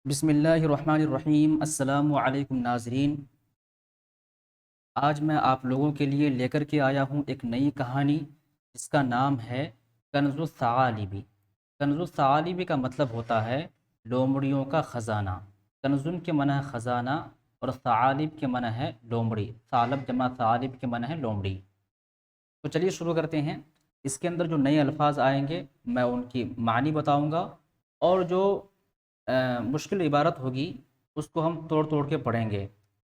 بسم اللہ الرحمن الرحیم۔ السلام علیکم ناظرین، آج میں آپ لوگوں کے لیے لے کر کے آیا ہوں ایک نئی کہانی جس کا نام ہے کنز الثعالبی۔ کنز الثعالبی کا مطلب ہوتا ہے لومڑیوں کا خزانہ۔ کنزن کے معنی ہے خزانہ اور ثعالب کے معنی ہے لومڑی۔ ثعلب جمع ثعالب کے معنی ہے لومڑی۔ تو چلیے شروع کرتے ہیں۔ اس کے اندر جو نئے الفاظ آئیں گے میں ان کی معنی بتاؤں گا، اور جو مشکل عبارت ہوگی اس کو ہم توڑ توڑ کے پڑھیں گے۔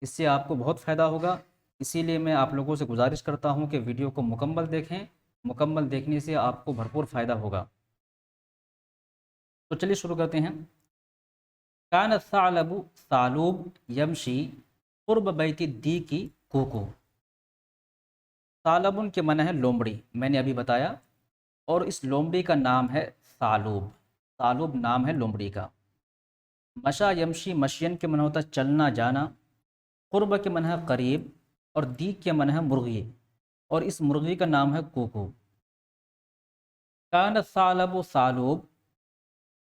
اس سے آپ کو بہت فائدہ ہوگا، اسی لیے میں آپ لوگوں سے گزارش کرتا ہوں کہ ویڈیو کو مکمل دیکھیں۔ مکمل دیکھنے سے آپ کو بھرپور فائدہ ہوگا۔ تو چلیے شروع کرتے ہیں۔ کان الثعلب ثعلوب یمشی قرب بیت الدیک کوکو۔ ثعلب کے معنی ہے لومڑی، میں نے ابھی بتایا، اور اس لومڑی کا نام ہے ثعلوب۔ ثعلوب نام ہے لومڑی کا۔ مشا یمشی مشین کے معنی ہوتا ہے چلنا جانا، قرب کے معنی ہے قریب، اور دیگ کے معنی ہے مرغی، اور اس مرغی کا نام ہے کوکو۔ کان الثعلب ثعلوب،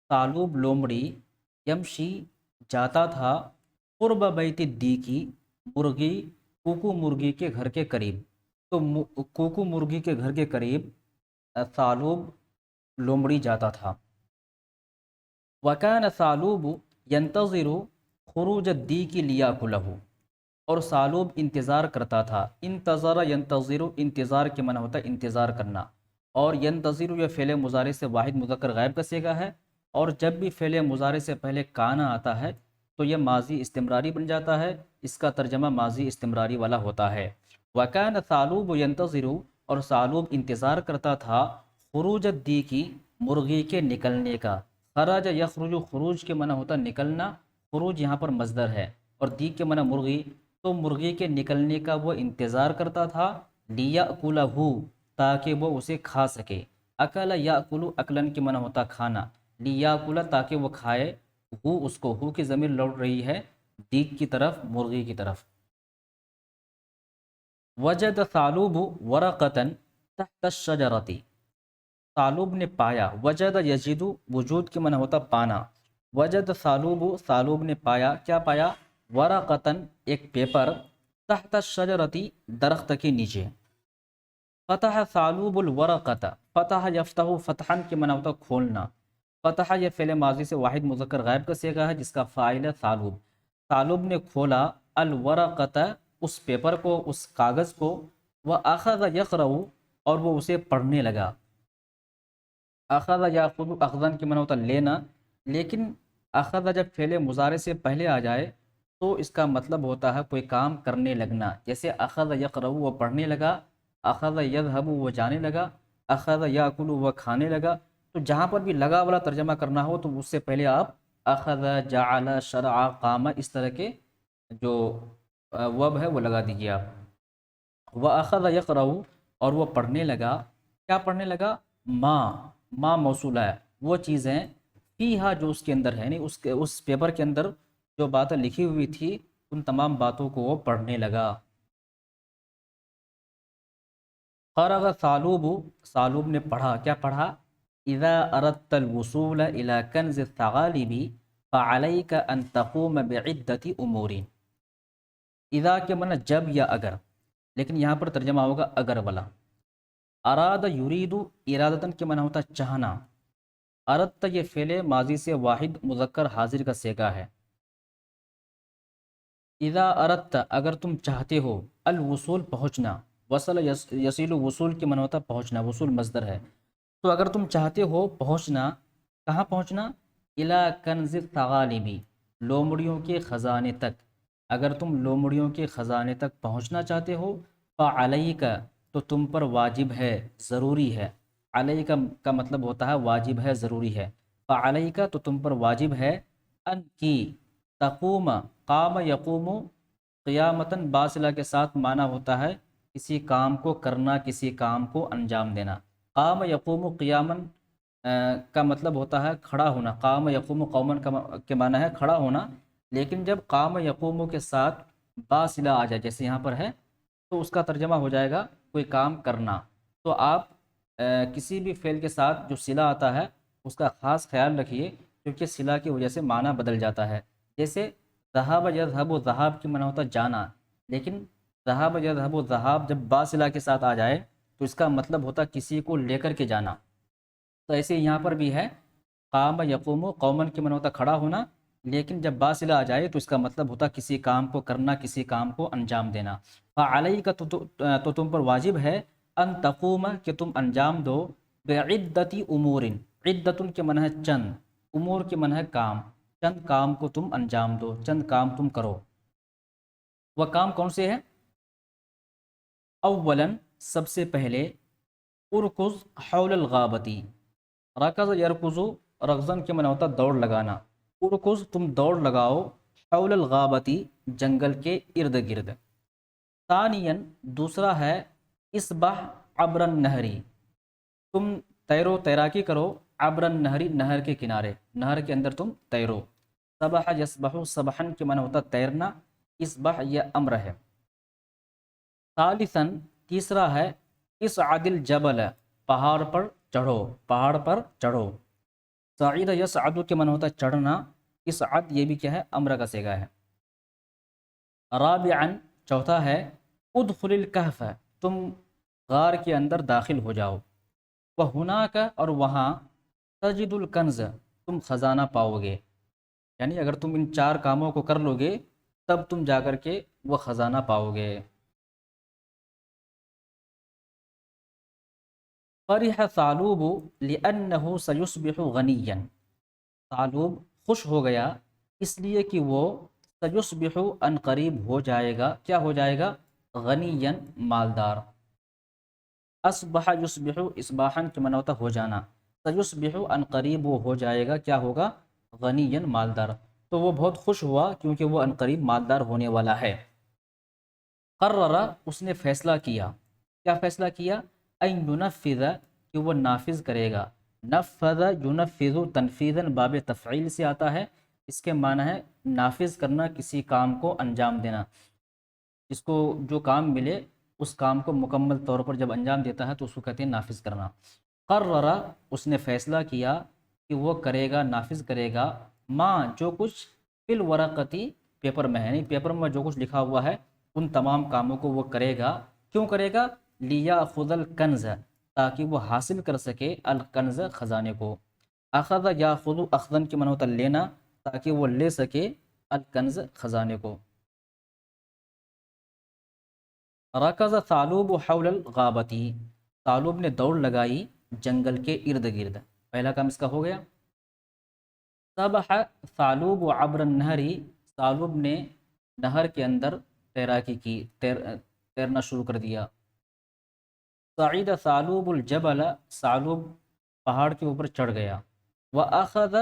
ثعلوب لومڑی، یمشی جاتا تھا، قرب بیت الدیکی مرغی، کوکو مرغی کے گھر کے قریب۔ تو کوکو مرغی کے گھر کے قریب ثعلوب لومڑی جاتا تھا۔ وَكَانَ ثعلوب ينتظر خروج الدیک لیاکلہ، اور ثعلوب انتظار کرتا تھا۔ انتظر ینتظر، انتظار کے معنی ہوتا ہے انتظار کرنا، اور ینتظر یہ فعل مضارع سے واحد مذکر غائب کا صیغہ ہے، اور جب بھی فعل مضارع سے پہلے کانا آتا ہے تو یہ ماضی استمراری بن جاتا ہے، اس کا ترجمہ ماضی استمراری والا ہوتا ہے۔ وَكَانَ ثعلوب ينتظر، اور ثعلوب انتظار کرتا تھا، خروج الدیک مرغی کے نکلنے کا۔ خرج یخرج، خروج کے معنی ہوتا نکلنا، خروج یہاں پر مصدر ہے، اور دیگ کے معنی مرغی، تو مرغی کے نکلنے کا وہ انتظار کرتا تھا، لیاکلہ، تاکہ وہ اسے کھا سکے۔ اکل یاکل، اکلن کے معنی ہوتا کھانا، لیاکلہ تاکہ وہ کھائے، اس کو، کی ضمیر لوٹ رہی ہے دیگ کی طرف، مرغی کی طرف۔ وجد ثعلوب ورقۃ تحت الشجرۃ، ثعلوب نے پایا، وجد یجد وجود کے معنی ہوتا پانا، وجد ثعلوب، ثعلوب نے پایا، کیا پایا؟ ورقۃ، ایک پیپر، تحت الشجرۃ، درخت کے نیچے۔ فتح ثعلوب الورقۃ، فتح یفتح فتحن کے معنی ہوتا کھولنا، فتح یہ فعل ماضی سے واحد مذکر غائب کا صیغہ ہے جس کا فاعل ہے ثعلوب۔ ثعلوب نے کھولا الورقۃ، اس پیپر کو، اس کاغذ کو، واخذ یقرأ، اور وہ اسے پڑھنے لگا۔ اخذ یاخذ، اخذن کے معنی ہوتا لینا، لیکن اخذ جب فعل مضارع سے پہلے آ جائے تو اس کا مطلب ہوتا ہے کوئی کام کرنے لگنا، جیسے اخذ یقرأ وہ پڑھنے لگا، اخذ یذهب وہ جانے لگا، اخذ یاکل وہ کھانے لگا۔ تو جہاں پر بھی لگا والا ترجمہ کرنا ہو تو اس سے پہلے آپ اخذ، جعل، شرع، قام، اس طرح کے جو وب ہے وہ لگا دیجیے آپ۔ وَأَخَذَ يَقْرَأُ، اور وہ پڑھنے لگا، کیا پڑھنے لگا؟ ما موصولہ ہے، وہ چیزیں فیہا جو اس کے اندر ہے، یعنی اس پیپر کے اندر جو باتیں لکھی ہوئی تھی ان تمام باتوں کو وہ پڑھنے لگا۔ قرأ ثعلوب، ثعلوب نے پڑھا، کیا پڑھا؟ اذا اردت الوصول الى کنز الثعالب فعلیک ان تقوم بعدۃ امور۔ اذا کے معنی جب یا اگر، لیکن یہاں پر ترجمہ ہوگا اگر والا۔ اراد یرید، ارادتن کے معنی ہوتا چاہنا، اردت یہ فعل ماضی سے واحد مذکر حاضر کا صیغہ ہے۔ اذا اردت، اگر تم چاہتے ہو، الوصول پہنچنا، وصل یصل وصول کے معنی ہوتا پہنچنا، وصول مصدر ہے، تو اگر تم چاہتے ہو پہنچنا، کہاں پہنچنا؟ الی کنز الثعالب، لومڑیوں کے خزانے تک، اگر تم لومڑیوں کے خزانے تک پہنچنا چاہتے ہو، فعلیک، تو تم پر واجب ہے، ضروری ہے۔ علیک کا مطلب ہوتا ہے واجب ہے، ضروری ہے۔ فعلیک، تو تم پر واجب ہے، ان کی، تقوم، قام یقوم، قیامتاً باصلہ کے ساتھ معنی ہوتا ہے کسی کام کو کرنا، کسی کام کو انجام دینا۔ قام یقوم قیامن کا مطلب ہوتا ہے کھڑا ہونا، قام یقوم قومن کے معنی ہے کھڑا ہونا، لیکن جب قام یقوم کے ساتھ باصلہ آ جائے جیسے یہاں پر ہے تو اس کا ترجمہ ہو جائے گا کوئی کام کرنا۔ تو آپ کسی بھی فعل کے ساتھ جو صلہ آتا ہے اس کا خاص خیال رکھیے، کیونکہ صلہ کی وجہ سے معنی بدل جاتا ہے. جیسے ذہاب یذہب، و ذہاب کی معنی ہوتا ہے جانا، لیکن ذہاب یذہب و ذہاب جب با صلہ کے ساتھ آ جائے تو اس کا مطلب ہوتا ہے کسی کو لے کر کے جانا. تو ایسے یہاں پر بھی ہے، قام یقوم قومن کی معنی ہوتا کھڑا ہونا، لیکن جب با صلہ آ جائے تو اس کا مطلب ہوتا کسی کام کو کرنا، کسی کام کو انجام دینا. فعلیک تو تم پر واجب ہے، ان تقوم کہ تم انجام دو، بعدتی امور، عدت کے معنی ہے چند، امور کے معنی ہے کام، چند کام کو تم انجام دو، چند کام تم کرو. وہ کام کون سے ہیں؟ اولا سب سے پہلے، ارکز حول الغابتی، رکز یرکزو، رغزن کے معنی ہوتا دوڑ لگانا، ارکز تم دوڑ لگاؤ، حول الغابتی جنگل کے ارد گرد. ثانیا دوسرا ہے، اسبح عبر النہری، تم تیرو تیراکی کرو، عبر النہری نہر کے کنارے، نہر کے اندر تم تیرو. سبح یسبح، سبحن کے معنی ہوتا تیرنا، اسبح یہ امر ہے. ثالثا تیسرا ہے، اصعد الجبل، پہاڑ پر چڑھو، پہاڑ پر چڑھو. صعید یصعد کے معنی ہوتا ہے چڑھنا، اصعد یہ بھی کیا ہے؟ امر کا صیغہ ہے. رابعا چوتھا ہے، ادخل الکہف، تم غار کے اندر داخل ہو جاؤ. وہناک اور وہاں، تجد الکنز تم خزانہ پاؤ گے. یعنی اگر تم ان چار کاموں کو کر لو گے تب تم جا کر کے وہ خزانہ پاؤ گے. فرح ثعلوب لأنه سيصبح غنيا، ثعلوب خوش ہو گیا اس لیے کہ وہ سیصبح ان قریب ہو جائے گا، کیا ہو جائے گا؟ غنیا مالدار. اصبح یصبح اصباحا کے معنی ہوتا ہو جانا، سیصبح ان قریب وہ ہو جائے گا، کیا ہوگا؟ غنیا مالدار. تو وہ بہت خوش ہوا کیونکہ وہ ان قریب مالدار ہونے والا ہے. قرر اس نے فیصلہ کیا، کیا فیصلہ کیا؟ ان ینفذ کہ وہ نافذ کرے گا. نفذ ینفذ تنفیذا باب تفعیل سے آتا ہے، اس کے معنی ہے نافذ کرنا، کسی کام کو انجام دینا. جس کو جو کام ملے اس کام کو مکمل طور پر جب انجام دیتا ہے تو اس کو کہتے ہیں نافذ کرنا. قرر اس نے فیصلہ کیا کہ وہ کرے گا، نافذ کرے گا، ماں جو کچھ فی الورقتی پیپر میں ہے، یعنی پیپر میں جو کچھ لکھا ہوا ہے ان تمام کاموں کو وہ کرے گا. کیوں کرے گا؟ لیاخذ الکنز تاکہ وہ حاصل کر سکے، الکنز خزانے کو. اخذ یاخذ اخذن کے معنی ہوتا لینا، تاکہ وہ لے سکے الکنز خزانے کو. رکض ثعلوب حول الغابتی، ثعلوب نے دوڑ لگائی جنگل کے ارد گرد. پہلا کام اس کا ہو گیا. سبح ثعلوب عبر النہری، ثعلوب نے نہر کے اندر تیراکی کی، تیرنا شروع کر دیا. صعید ثعلوب الجبل، ثعلوب پہاڑ کے اوپر چڑھ گیا. واخذ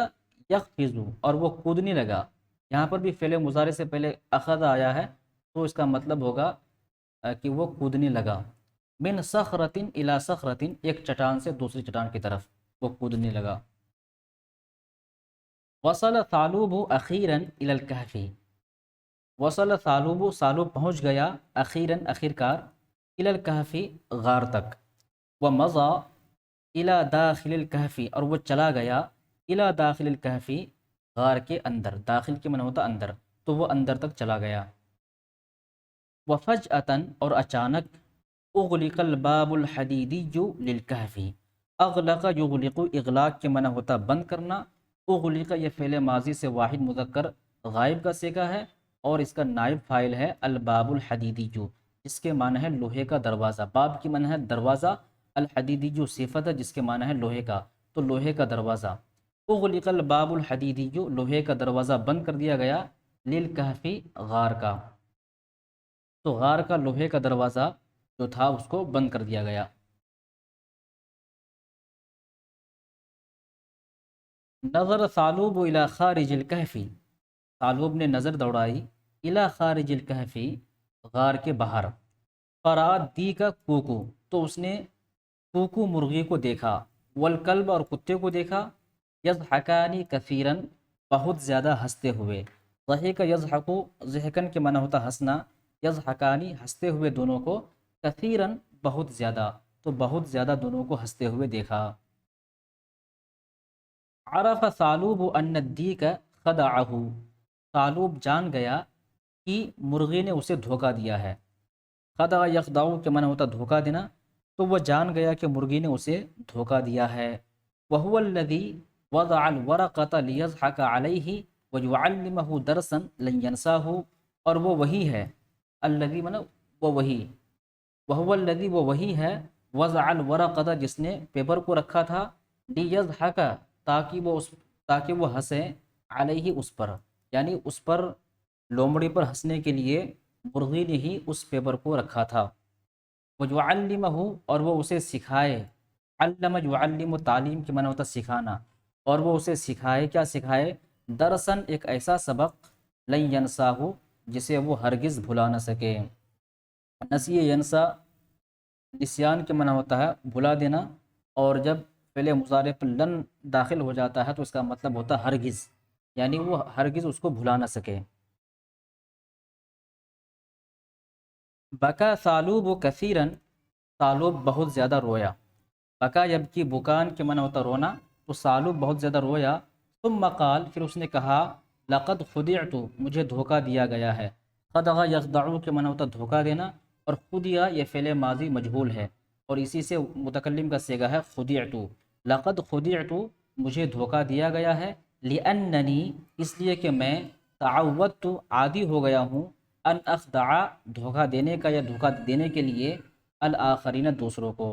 یقفز، اور وہ کودنے لگا. یہاں پر بھی فعل مضارع سے پہلے اخذ آیا ہے تو اس کا مطلب ہوگا کہ وہ کودنے لگا. من صخرۃ الی صخرۃ، ایک چٹان سے دوسری چٹان کی طرف وہ کودنے لگا. وصل ثعلوب اخیرا الی الکہف، وصل ثعلوب، ثعلوب پہنچ گیا، اخیرا آخر کار، الی الکہف غار تک. ومضى الی داخل الکہف، اور وہ چلا گیا، الی داخل الکہف غار کے اندر، داخل کے معنی ہوتا اندر، تو وہ اندر تک چلا گیا. وفجأة، اور اچانک، اغلق الباب الحدیدی للکہف، اغلق یغلق، اغلاق کے معنی ہوتا بند کرنا، اغلق یہ فعل ماضی سے واحد مذکر غائب کا صیغہ ہے اور اس کا نائب فاعل ہے الباب الحدیدی، جس کے معنی ہے لوہے کا دروازہ. باب کی معنی ہے دروازہ، الحدیدی صفت ہے جس کے معنی ہے لوہے کا، تو لوہے کا دروازہ. اغلق الباب الحدیدی، لوہے کا دروازہ بند کر دیا گیا، للکہف غار کا، تو غار کا لوہے کا دروازہ جو تھا اس کو بند کر دیا گیا. نظر ثعلوب الی خارج الکہف، ثعلوب نے نظر دوڑائی، الی خارج الکہف غار کے باہر. فرات دی کا کوکو، تو اس نے کوکو مرغی کو دیکھا، والکلب اور کتے کو دیکھا، یضحکانی کثیرن بہت زیادہ ہنستے ہوئے. ضحک یضحک، ضحکن کے معنی ہوتا ہنسنا، یضحکانی ہنستے ہوئے دونوں کو، کثیرن بہت زیادہ، تو بہت زیادہ دونوں کو ہنستے ہوئے دیکھا. عرف ثعلوب ان الدیک خدعہ، ثعلوب جان گیا کہ مرغی نے اسے دھوکہ دیا ہے۔ خدع یخدع کے معنی ہوتا دھوکہ دینا، تو وہ جان گیا کہ مرغی نے اسے دھوکہ دیا ہے۔ وَهُوَ الَّذِي وَضَعَ الْوَرَقَةَ لِيَضْحَكَ عَلَيْهِ وَيُعَلِّمَهُ دَرْسًا لَن يَنْسَاهُ، اور وہ وہی ہے، الذی معنی وہ وہی، وَهُوَ الَّذِي وہ وہی ہے، وَضَعَ الْوَرَقَةَ جس نے پیپر کو رکھا تھا، لِيَضْحَكَ تاکہ وہ ہنسے، علیہ اس پر، یعنی اس پر لومڑی پر ہنسنے کے لیے مرغی نے ہی اس پیپر کو رکھا تھا۔ وَيُعَلِّمَهُ اور وہ اسے سکھائے، علم یعلم تعلیم کے معنی ہوتا سکھانا، اور وہ اسے سکھائے، کیا سکھائے؟ درسن ایک ایسا سبق، لن ینساہ جسے وہ ہرگز بھلا نہ سکے۔ نسی ینسا نسیان کے معنی ہوتا ہے بھلا دینا، اور جب فعل مضارع پر لن داخل ہو جاتا ہے تو اس کا مطلب ہوتا ہے ہرگز، یعنی وہ ہرگز اس کو بھلا نہ سکے۔ بکا ثعلوب کثیرن، ثعلوب بہت زیادہ رویا۔ بکا جبکہ بکان کے معنی ہوتا رونا، تو ثعلوب بہت زیادہ رویا۔ ثم قال پھر اس نے کہا، لقد خدعت مجھے دھوکہ دیا گیا ہے۔ خدع یخدع کے معنی ہوتا دھوکہ دینا، اور خدع یہ فعل ماضی مجہول ہے، اور اسی سے متکلم کا صیغہ ہے خدعت۔ لقد خدعت مجھے دھوکہ دیا گیا ہے، لأننی اس لیے کہ میں تعودت عادی ہو گیا ہوں، ان اخدع دھوکہ دینے کا یا دھوکہ دینے کے لیے، الآخرین دوسروں کو۔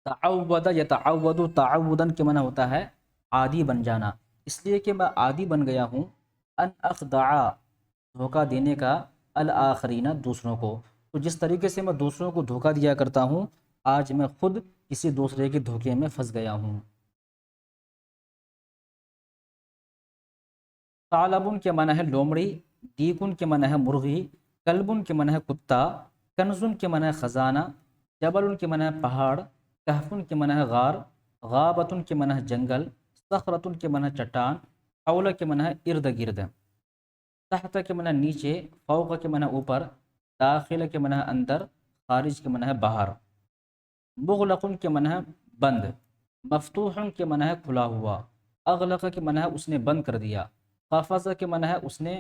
تعود یتعود تعودن کے معنی ہوتا ہے عادی بن جانا، اس لیے کہ میں عادی بن گیا ہوں، ان اخدع دھوکہ دینے کا، الآخرین دوسروں کو۔ تو جس طریقے سے میں دوسروں کو دھوکہ دیا کرتا ہوں، آج میں خود کسی دوسرے کے دھوکے میں پھنس گیا ہوں۔ ثعلب کے معنی ہے لومڑی، دیکن کے معنی ہے مرغی، کلب کے معنی ہے کتا، کنز کے معنی ہے خزانہ، جبل کے معنی ہے پہاڑ، کہف کے معنی ہے غار، غابۃ کے معنی ہے جنگل، صخرۃ کے معنی ہے چٹان، حول کے معنی ہے ارد گرد، تحت کے معنی ہے نیچے، فوق کے معنی ہے اوپر، داخل کے معنی ہے اندر، خارج کے معنی ہے باہر، مغلق کے معنی ہے بند، مفتوح کے معنی ہے کھلا ہوا، اغلق کے معنی ہے اس نے بند کر دیا، قفز کے معنی ہے اس نے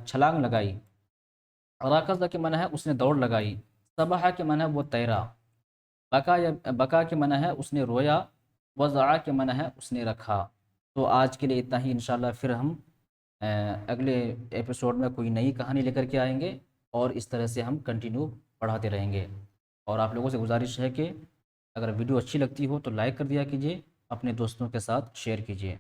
چھلانگ لگائی، راکز کے معنی ہے اس نے دوڑ لگائی، سبح کے معنی ہے وہ تیرا، بکا کے معنی ہے اس نے رویا، وضع کے معنی ہے اس نے رکھا۔ تو آج کے لیے اتنا ہی، انشاءاللہ پھر ہم اگلے ایپیسوڈ میں کوئی نئی کہانی لے کر کے آئیں گے، اور اس طرح سے ہم کنٹینیو پڑھاتے رہیں گے۔ اور آپ لوگوں سے گزارش ہے کہ اگر ویڈیو اچھی لگتی ہو تو لائک کر دیا کیجیے، اپنے دوستوں کے ساتھ شیئر کیجیے۔